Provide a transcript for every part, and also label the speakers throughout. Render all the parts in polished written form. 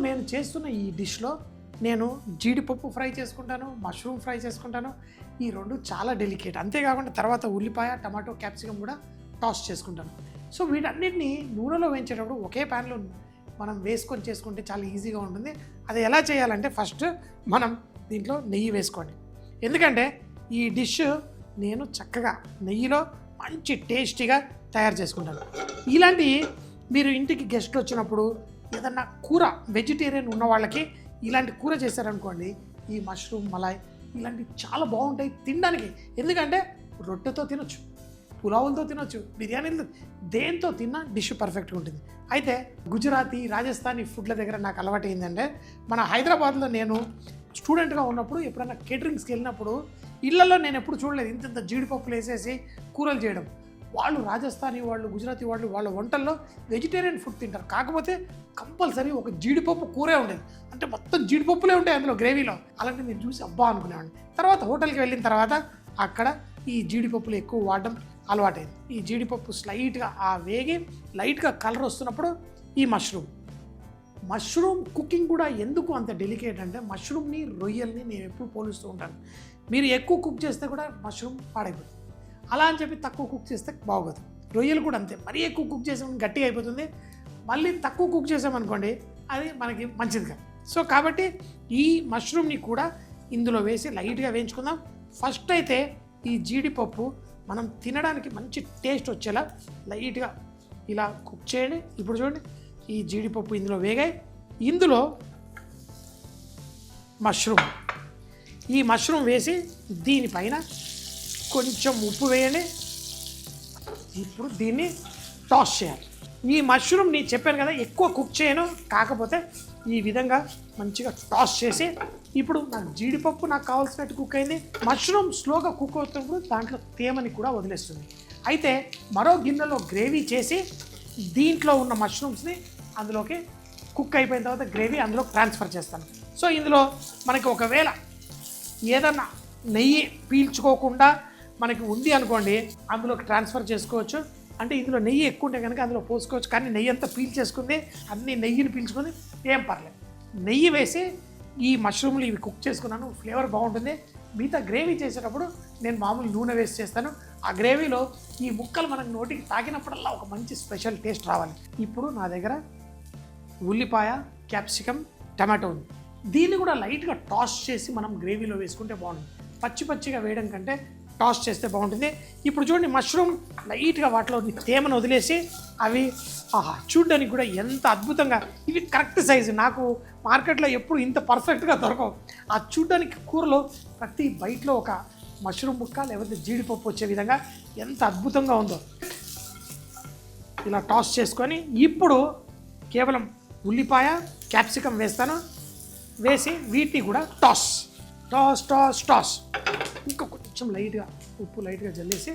Speaker 1: నేను చేస్తున్న ఈ డిష్లో నేను జీడిపప్పు ఫ్రై చేసుకుంటాను, మష్రూమ్ ఫ్రై చేసుకుంటాను. ఈ రెండు చాలా డెలికేట్. అంతేకాకుండా తర్వాత ఉల్లిపాయ, టమాటో, క్యాప్సికమ్ కూడా టాస్ చేసుకుంటాను. సో వీటన్నిటిని నూనెలో వేయించేటప్పుడు ఒకే ప్యాన్లో మనం వేసుకొని చేసుకుంటే చాలా ఈజీగా ఉంటుంది. అది ఎలా చేయాలంటే ఫస్ట్ మనం దీంట్లో నెయ్యి వేసుకోండి. ఎందుకంటే ఈ డిష్ నేను చక్కగా నెయ్యిలో మంచి టేస్టీగా తయారు చేసుకుంటాను. ఇలాంటి మీరు ఇంటికి గెస్ట్లు వచ్చినప్పుడు ఏదన్నా కూర వెజిటేరియన్ ఉన్న వాళ్ళకి ఇలాంటి కూర చేశారనుకోండి, ఈ మష్రూమ్ మలాయ్ ఇలాంటివి చాలా బాగుంటాయి తినడానికి. ఎందుకంటే రొట్టెతో తినొచ్చు, పులావులతో తినొచ్చు, బిర్యానీలతో, దేంతో తిన్నా డిష్ పర్ఫెక్ట్గా ఉంటుంది. అయితే గుజరాతీ, రాజస్థానీ ఫుడ్ల దగ్గర నాకు అలవాటు ఏంటంటే, మన హైదరాబాద్లో నేను స్టూడెంట్గా ఉన్నప్పుడు ఎప్పుడైనా కేటరింగ్స్కి వెళ్ళినప్పుడు ఇళ్లలో నేను ఎప్పుడు చూడలేదు ఇంత జీడిపప్పులు వేసేసి కూరలు చేయడం. వాళ్ళు రాజస్థానీ వాళ్ళు, గుజరాతీ వాళ్ళు వాళ్ళ వంటల్లో వెజిటేరియన్ ఫుడ్ తింటారు. కాకపోతే కంపల్సరీ ఒక జీడిపప్పు కూరే ఉండేది. అంటే మొత్తం జీడిపప్పులే ఉంటాయి అందులో గ్రేవీలో. అలాంటి నేను చూసి అబ్బా అనుకునేవాడిని. తర్వాత హోటల్కి వెళ్ళిన తర్వాత అక్కడ ఈ జీడిపప్పులు ఎక్కువ వాడడం అలవాటైంది. ఈ జీడిపప్పు స్లైట్గా వేగి లైట్గా కలర్ వస్తున్నప్పుడు ఈ మష్రూమ్ కుకింగ్ కూడా ఎందుకు అంత డెలికేట్ అంటే, మష్రూమ్ని రొయ్యల్ని నేను ఎప్పుడు పోలుస్తూ ఉంటాను. మీరు ఎక్కువ కుక్ చేస్తే కూడా మష్రూమ్ పాడైపోతుంది. అలా అని చెప్పి తక్కువ కుక్ చేస్తే బాగోదు. రొయ్యలు కూడా అంతే, మరీ ఎక్కువ కుక్ చేసామని గట్టిగా అయిపోతుంది. మళ్ళీ తక్కువ కుక్ చేసామనుకోండి అది మనకి మంచిది కాదు. సో కాబట్టి ఈ మష్రూమ్ని కూడా ఇందులో వేసి లైట్గా వేయించుకుందాం. ఫస్ట్ అయితే ఈ జీడిపప్పు మనం తినడానికి మంచి టేస్ట్ వచ్చేలా లైట్గా ఇలా కుక్ చేయండి. ఇప్పుడు చూడండి, ఈ జీడిపప్పు ఇందులో వేగాయి. ఇందులో ఈ మష్రూమ్ వేసి దీనిపైన కొంచెం ఉప్పు వేయండి. ఇప్పుడు దీన్ని టాస్ చేయాలి. ఈ మష్రూమ్ని చెప్పాను కదా ఎక్కువ కుక్ చేయను, కాకపోతే ఈ విధంగా మంచిగా టాస్ చేసి, ఇప్పుడు నాకు జీడిపప్పు నాకు కావాల్సినట్టు కుక్ అయింది. మష్రూమ్ స్లోగా కుక్ అవుతున్నప్పుడు దాంట్లో తేమని కూడా వదిలేస్తుంది. అయితే మరో గిన్నెలో గ్రేవీ చేసి దీంట్లో ఉన్న మష్రూమ్స్ని అందులోకి కుక్ అయిపోయిన తర్వాత గ్రేవీ అందులో ట్రాన్స్ఫర్ చేస్తాను. సో ఇందులో మనకి ఒకవేళ ఏదన్నా నెయ్యి పీల్చుకోకుండా మనకి ఉంది అనుకోండి, అందులోకి ట్రాన్స్ఫర్ చేసుకోవచ్చు. అంటే ఇందులో నెయ్యి ఎక్కువ ఉంటే కనుక అందులో పోసుకోవచ్చు. కానీ నెయ్యి అంతా పీల్చేసుకుంది, అన్ని నెయ్యిని పీల్చుకుంది, ఏం పర్లేదు. నెయ్యి వేసి ఈ మష్రూమ్లు ఇవి కుక్ చేసుకున్నాను, ఫ్లేవర్ బాగుంటుంది. మిగతా గ్రేవీ చేసేటప్పుడు నేను మామూలు నూనె వేసి చేస్తాను. ఆ గ్రేవీలో ఈ ముక్కలు మనకు నోటికి తాకినప్పుడల్లా ఒక మంచి స్పెషల్ టేస్ట్ రావాలి. ఇప్పుడు నా దగ్గర ఉల్లిపాయ, క్యాప్సికమ్, టమాటో ఉంది. దీన్ని కూడా లైట్గా టాస్ చేసి మనం గ్రేవీలో వేసుకుంటే బాగుంటుంది. పచ్చిగా వేయడం కంటే టాస్ చేస్తే బాగుంటుంది. ఇప్పుడు చూడండి, మష్రూమ్ లైట్గా వాటిలో తేమను వదిలేసి అవి చూడడానికి కూడా ఎంత అద్భుతంగా, ఇవి కరెక్ట్ సైజు. నాకు మార్కెట్లో ఎప్పుడు ఇంత పర్ఫెక్ట్గా దొరకవు. ఆ చూడడానికి కూరలో ప్రతి బయటలో ఒక మష్రూమ్ ముక్క లేకపోతే జీడిపప్పు వచ్చే విధంగా ఎంత అద్భుతంగా ఉందో. ఇలా టాస్ చేసుకొని ఇప్పుడు కేవలం ఉల్లిపాయ, క్యాప్సికమ్ వేస్తాను. వేసి వీటిని కూడా టాస్ ఇంకా కొంచెం లైట్గా ఉప్పు లైట్గా జల్లేసి,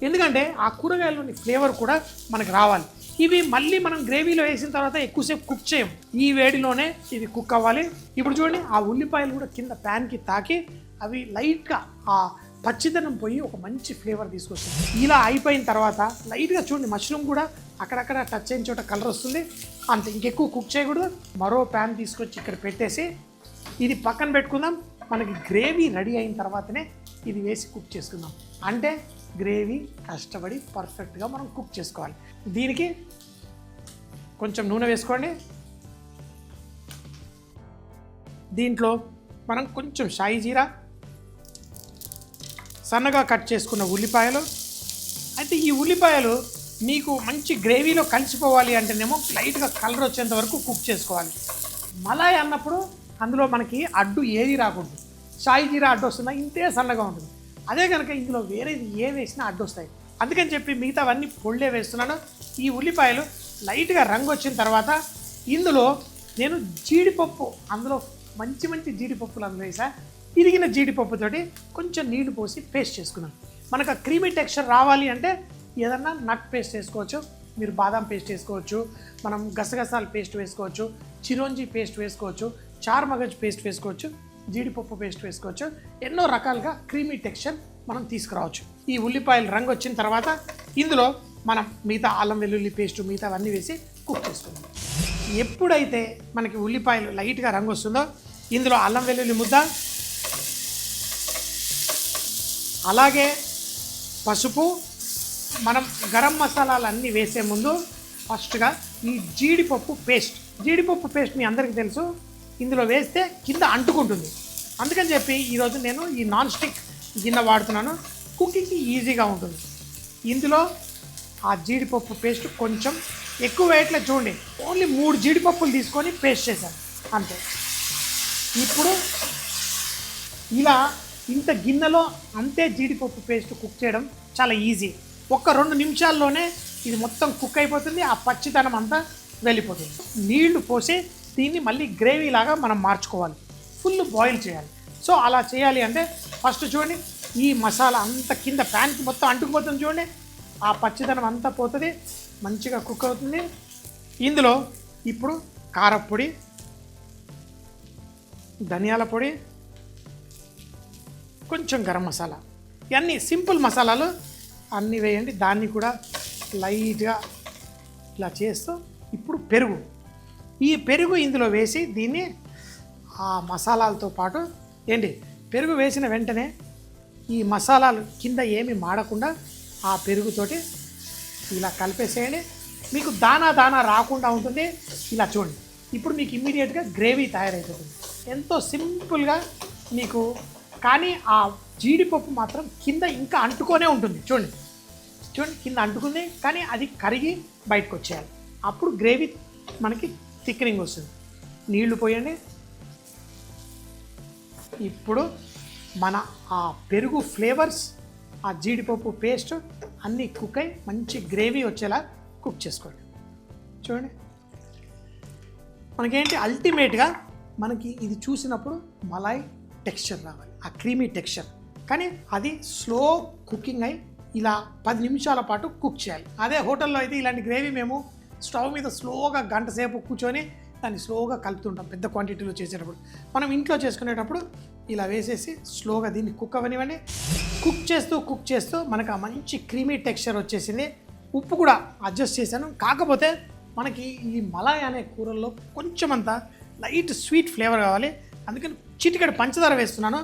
Speaker 1: ఎందుకంటే ఆ కూరగాయల్లోని ఫ్లేవర్ కూడా మనకు రావాలి. ఇవి మళ్ళీ మనం గ్రేవీలో వేసిన తర్వాత ఎక్కువసేపు కుక్ చేయం, ఈ వేడిలోనే ఇవి కుక్ అవ్వాలి. ఇప్పుడు చూడండి, ఆ ఉల్లిపాయలు కూడా కింద ప్యాన్కి తాకి అవి లైట్గా ఆ పచ్చిదనం పోయి ఒక మంచి ఫ్లేవర్ తీసుకొస్తుంది. ఇలా అయిపోయిన తర్వాత లైట్గా చూడండి, మష్రూమ్ కూడా అక్కడక్కడ టచ్ అయిన చోట కలర్ వస్తుంది. అంతే, ఇంకెక్కువ కుక్ చేయకూడదు. మరో ప్యాన్ తీసుకొచ్చి ఇక్కడ పెట్టేసి ఇది పక్కన పెట్టుకుందాం. మనకి గ్రేవీ రెడీ అయిన తర్వాతనే ఇది వేసి కుక్ చేసుకుందాం. అంటే గ్రేవీ కష్టపడి పర్ఫెక్ట్గా మనం కుక్ చేసుకోవాలి. దీనికి కొంచెం నూనె వేసుకోండి. దీంట్లో మనం కొంచెం షాయి జీరా, సన్నగా కట్ చేసుకున్న ఉల్లిపాయలు. అయితే ఈ ఉల్లిపాయలు మీకు మంచి గ్రేవీలో కలిసిపోవాలి అంటేనేమో లైట్గా కలర్ వచ్చేంత వరకు కుక్ చేసుకోవాలి. మలాయ్ అన్నప్పుడు అందులో మనకి అడ్డు ఏది రాకూడదు. షాయి జీరా అడ్డు వస్తుందా, ఇంతే సన్నగా ఉంటుంది. అదే కనుక ఇందులో వేరేది ఏ వేసినా అడ్డు వస్తాయి. అందుకని చెప్పి మిగతావన్నీ పొళ్ళే వేస్తున్నాను. ఈ ఉల్లిపాయలు లైట్గా రంగు వచ్చిన తర్వాత ఇందులో నేను జీడిపప్పు, అందులో మంచి జీడిపప్పులు అందులో వేసా. ఇరిగిన జీడిపప్పుతోటి కొంచెం నీళ్లు పోసి పేస్ట్ చేసుకున్నాను. మనకు ఆ క్రీమీ టెక్స్చర్ రావాలి అంటే ఏదన్నా నట్ పేస్ట్ వేసుకోవచ్చు, మీరు బాదాం పేస్ట్ వేసుకోవచ్చు, మనం గసగసాల పేస్ట్ వేసుకోవచ్చు, చిరోంజీ పేస్ట్ వేసుకోవచ్చు, చార్ మగజ్ పేస్ట్ వేసుకోవచ్చు, జీడిపప్పు పేస్ట్ వేసుకోవచ్చు. ఎన్నో రకాలుగా క్రీమీ టెక్స్చర్ మనం తీసుకురావచ్చు. ఈ ఉల్లిపాయలు రంగు వచ్చిన తర్వాత ఇందులో మనం మిగతా అల్లం వెల్లుల్లి పేస్ట్ మిగతా అవన్నీ వేసి కుక్ చేసుకుందాం. ఎప్పుడైతే మనకి ఉల్లిపాయలు లైట్గా రంగు వస్తుందో ఇందులో అల్లం వెల్లుల్లి ముద్ద, అలాగే పసుపు, మనం గరం మసాలాలు అన్నీ వేసే ముందు ఫస్ట్గా ఈ జీడిపప్పు పేస్ట్ మీ అందరికీ తెలుసు, ఇందులో వేస్తే కింద అంటుకుంటుంది. అందుకని చెప్పి ఈరోజు నేను ఈ నాన్ స్టిక్ గిన్నె వాడుతున్నాను, కుకింగ్కి ఈజీగా ఉంటుంది. ఇందులో ఆ జీడిపప్పు పేస్ట్ కొంచెం ఎక్కువ వేయట్లేదు చూడండి, ఓన్లీ 3 జీడిపప్పులు తీసుకొని పేస్ట్ చేశాను అంతే. ఇప్పుడు ఇలా ఇంత గిన్నెలో అంతే జీడిపప్పు పేస్ట్ కుక్ చేయడం చాలా ఈజీ. 1-2 నిమిషాల్లోనే ఇది మొత్తం కుక్ అయిపోతుంది, ఆ పచ్చిదనం అంతా వెళ్ళిపోతుంది. నీళ్లు పోసి దీన్ని మళ్ళీ గ్రేవీ లాగా మనం మార్చుకోవాలి, ఫుల్ బాయిల్ చేయాలి. సో అలా చేయాలి అంటే ఫస్ట్ చూడండి, ఈ మసాలా అంతా కింద ప్యాన్కి మొత్తం అంటుకుపోతుంది చూడండి, ఆ పచ్చిదనం అంతా పోతుంది, మంచిగా కుక్ అవుతుంది. ఇందులో ఇప్పుడు కారపొడి, ధనియాల పొడి, కొంచెం గరం మసాలా, ఇవన్నీ సింపుల్ మసాలాలు అన్నీ వేయండి. దాన్ని కూడా లైట్గా ఇలా చేస్తూ ఇప్పుడు ఈ పెరుగు ఇందులో వేసి దీన్ని ఆ మసాలాలతో పాటు పెరుగు వేసిన వెంటనే ఈ మసాలాలు కింద ఏమి మాడకుండా ఆ పెరుగుతోటి ఇలా కలిపేసేయండి. మీకు దానా రాకుండా ఉంటుంది. ఇలా చూడండి, ఇప్పుడు మీకు ఇమ్మీడియట్గా గ్రేవీ తయారైపోతుంది, ఎంతో సింపుల్గా మీకు. కానీ ఆ జీడిపప్పు మాత్రం కింద ఇంకా అంటుకొనే ఉంటుంది. చూడండి కింద అంటుకుంది, కానీ అది కరిగి బయటకు వచ్చేయాలి. అప్పుడు గ్రేవీ మనకి థిక్నింగ్ వస్తుంది. నీళ్లు పోయండి. ఇప్పుడు మన ఆ పెరుగు ఫ్లేవర్స్, ఆ జీడిపప్పు పేస్ట్ అన్నీ కుక్ అయి మంచి గ్రేవీ వచ్చేలా కుక్ చేసుకోండి. చూడండి, మనకేంటి అల్టిమేట్గా మనకి ఇది చూసినప్పుడు మలాయ్ టెక్స్చర్ రావాలి, ఆ క్రీమీ టెక్స్చర్. కానీ అది స్లో కుకింగ్ అయి ఇలా 10 నిమిషాల పాటు కుక్ చేయాలి. అదే హోటల్లో అయితే ఇలాంటి గ్రేవీ మేము స్టవ్ మీద స్లోగా 1 గంట సేపు కూర్చొని దాన్ని స్లోగా కలుపుతుంటాం పెద్ద క్వాంటిటీలో చేసేటప్పుడు. మనం ఇంట్లో చేసుకునేటప్పుడు ఇలా వేసేసి స్లోగా దీన్ని కుక్ అవ్వనివ్వండి. కుక్ చేస్తూ మనకు ఆ మంచి క్రీమీ టెక్స్చర్ వచ్చేసింది. ఉప్పు కూడా అడ్జస్ట్ చేశాను. కాకపోతే మనకి ఈ మలాయ్ అనే కూరల్లో కొంచెం అంతా లైట్ స్వీట్ ఫ్లేవర్ కావాలి, అందుకని చిటికెడు పంచదార వేస్తున్నాను.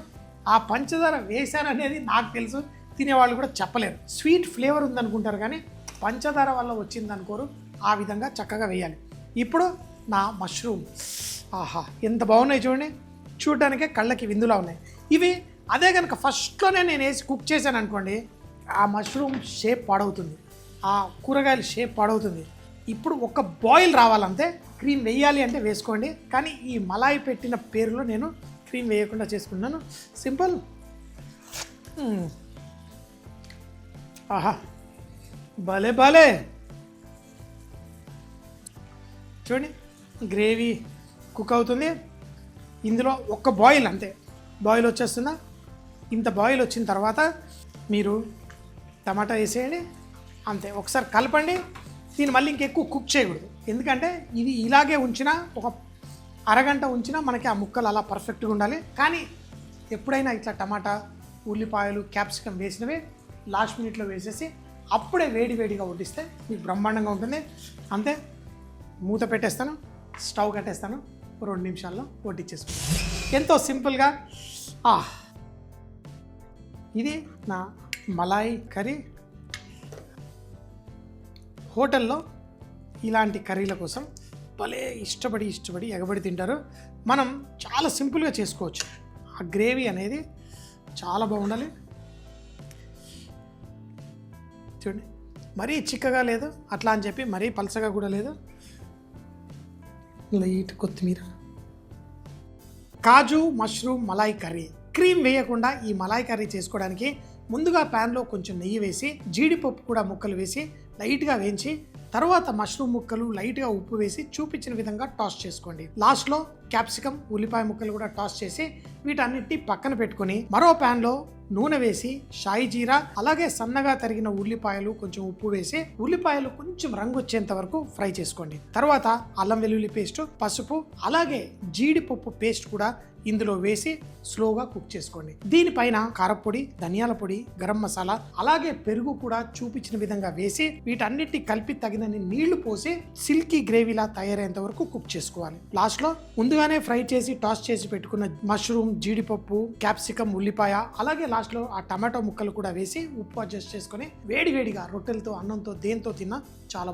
Speaker 1: ఆ పంచదార వేశాననేది నాకు తెలుసు, తినేవాళ్ళు కూడా చెప్పలేరు. స్వీట్ ఫ్లేవర్ ఉందనుకుంటారు కానీ పంచదార వల్ల వచ్చింది అనుకోరు. ఆ విధంగా చక్కగా వేయాలి. ఇప్పుడు నా మష్రూమ్, ఆహా ఎంత బాగున్నాయి చూడండి, చూడడానికే కళ్ళకి విందులా ఉన్నాయి ఇవి. అదే కనుక ఫస్ట్లోనే నేను వేసి కుక్ చేశాను అనుకోండి, ఆ మష్రూమ్ షేప్ పాడవుతుంది, ఆ కూరగాయల షేప్ పాడవుతుంది. ఇప్పుడు ఒక బాయిల్ రావాలంటే క్రీమ్ వేయాలి అంటే వేసుకోండి, కానీ ఈ మలాయి పెట్టిన పేరులో నేను క్రీమ్ వేయకుండా చేసుకున్నాను. సింపుల్. ఆహా భలే చూడండి, గ్రేవీ కుక్ అవుతుంది. ఇందులో ఒక బాయిల్ అంతే, బాయిల్ వచ్చేస్తుందా. ఇంత బాయిల్ వచ్చిన తర్వాత మీరు టమాటా వేసేయండి అంతే, ఒకసారి కలపండి. దీన్ని మళ్ళీ ఇంకెక్కువ కుక్ చేయకూడదు, ఎందుకంటే ఇది ఇలాగే ఉంచినా ఒక అరగంట ఉంచినా మనకి ఆ ముక్కలు అలా పర్ఫెక్ట్గా ఉండాలి. కానీ ఎప్పుడైనా ఇట్లా టమాటా, ఉల్లిపాయలు, క్యాప్సికమ్ వేసినవి లాస్ట్ మినిట్లో వేసేసి అప్పుడే వేడిగా వడ్డిస్తే మీకు బ్రహ్మాండంగా ఉంటుంది. అంతే, మూత పెట్టేస్తాను, స్టవ్ కట్టేస్తాను, 2 నిమిషాల్లో వడ్డించేసుకుంటాను. ఎంతో సింపుల్గా. ఇది నా మలాయ్ కర్రీ. హోటల్లో ఇలాంటి కర్రీల కోసం భలే ఇష్టపడి ఎగబడి తింటారు. మనం చాలా సింపుల్గా చేసుకోవచ్చు. ఆ గ్రేవీ అనేది చాలా బాగుండాలి. చూడండి, మరీ చిక్కగా లేదు, అట్లా అని చెప్పి మరీ పలసగా కూడా లేదు. లైట్ కొత్తిమీర. కాజు మష్రూమ్ మలాయ్ కర్రీ. క్రీమ్ వేయకుండా ఈ మలాయ్ కర్రీ చేసుకోవడానికి ముందుగా ప్యాన్లో కొంచెం నెయ్యి వేసి జీడిపప్పు కూడా ముక్కలు వేసి లైట్గా వేయించి తర్వాత మష్రూమ్ ముక్కలు లైట్గా ఉప్పు వేసి చూపించిన విధంగా టాస్ చేసుకోండి. లాస్ట్లో క్యాప్సికమ్, ఉల్లిపాయ ముక్కలు కూడా టాస్ చేసి వీటన్నిటిని పక్కన పెట్టుకొని మరో ప్యాన్లో నూనె వేసి షాయి జీరా, అలాగే సన్నగా తరిగిన ఉల్లిపాయలు, కొంచెం ఉప్పు వేసి ఉల్లిపాయలు కొంచెం రంగు వచ్చేంత వరకు ఫ్రై చేసుకోండి. తర్వాత అల్లం వెల్లుల్లి పేస్ట్, పసుపు, అలాగే జీడిపప్పు పేస్ట్ కూడా ఇందులో వేసి స్లోగా కుక్ చేసుకోండి. దీనిపైన కారపొడి, ధనియాల పొడి, గరం మసాలా అలాగే పెరుగు కూడా చూపించిన విధంగా వేసి వీటన్నిటి కలిపి తగినన్ని నీళ్లు పోసి సిల్కీ గ్రేవీలా తయారయ్యేంత వరకు కుక్ చేసుకోవాలి. లాస్ట్ లో ముందుగానే ఫ్రై చేసి టాస్ చేసి పెట్టుకున్న మష్రూమ్, జీడిపప్పు, క్యాప్సికం, ఉల్లిపాయ అలాగే లాస్ట్ లో ఆ టమాటో ముక్కలు కూడా వేసి ఉప్పు అడ్జస్ట్ చేసుకొని వేడివేడిగా రొట్టెలతో, అన్నంతో, దేంతో తిన్నా చాలా